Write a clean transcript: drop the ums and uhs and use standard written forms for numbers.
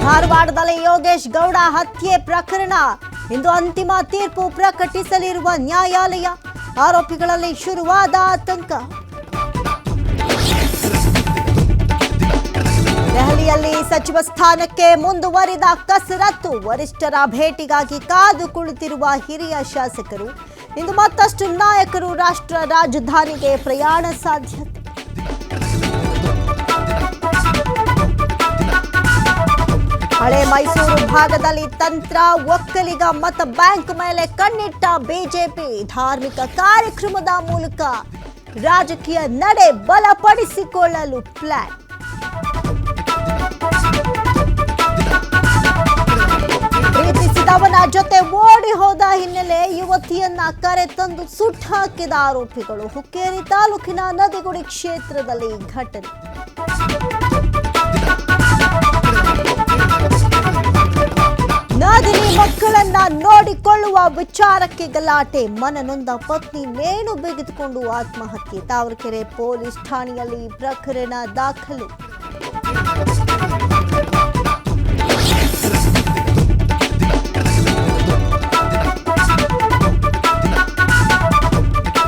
ಧಾರವಾಡದಲ್ಲಿ ಯೋಗೇಶ್ ಗೌಡ ಹತ್ಯೆ ಪ್ರಕರಣ ಇಂದು ಅಂತಿಮ ತೀರ್ಪು ಪ್ರಕಟಿಸಲಿರುವ ನ್ಯಾಯಾಲಯ. ಆರೋಪಿಗಳಲ್ಲಿ ಶುರುವಾದ ಆತಂಕ. ದೆಹಲಿಯಲ್ಲಿ ಸಚಿವ ಸ್ಥಾನಕ್ಕೆ ಮುಂದುವರಿದ ಕಸರತ್ತು. ವರಿಷ್ಠರ ಭೇಟಿಗಾಗಿ ಕಾದು ಕುಳಿತಿರುವ ಹಿರಿಯ ಶಾಸಕರು. ಇಂದು ಮತ್ತಷ್ಟು ನಾಯಕರು ರಾಷ್ಟ್ರ ರಾಜಧಾನಿಗೆ ಪ್ರಯಾಣ ಸಾಧ್ಯತೆ. ಹಳೆ ಮೈಸೂರು ಭಾಗದಲ್ಲಿ ತಂತ್ರ. ಒಕ್ಕಲಿಗ ಮತ ಬ್ಯಾಂಕ್ ಮೇಲೆ ಕಣ್ಣಿಟ್ಟ ಬಿಜೆಪಿ. ಧಾರ್ಮಿಕ ಕಾರ್ಯಕ್ರಮದ ಮೂಲಕ ರಾಜಕೀಯ ನಡೆ ಬಲಪಡಿಸಿಕೊಳ್ಳಲು ಪ್ಲಾನ್. ಪ್ರೀತಿಸಿದವನ ಜೊತೆ ಓಡಿ ಹೋದ ಹಿನ್ನೆಲೆ ಯುವತಿಯನ್ನ ಕರೆತಂದು ಸುಟ್ಟು ಹಾಕಿದ ಆರೋಪಿಗಳು. ಹುಕ್ಕೇರಿ ತಾಲೂಕಿನ ನದಿಗುಡಿ ಕ್ಷೇತ್ರದಲ್ಲಿ ಘಟನೆ. ನಾದಿನಿ ಮಕ್ಕಳನ್ನ ನೋಡಿಕೊಳ್ಳುವ ವಿಚಾರಕ್ಕೆ ಗಲಾಟೆ. ಮನನೊಂದ ಪತ್ನಿ ನೇಣು ಬಿಗಿದುಕೊಂಡು ಆತ್ಮಹತ್ಯೆ. ತಾವರೆಕೆರೆ ಪೊಲೀಸ್ ಠಾಣೆಯಲ್ಲಿ ಪ್ರಕರಣ ದಾಖಲು.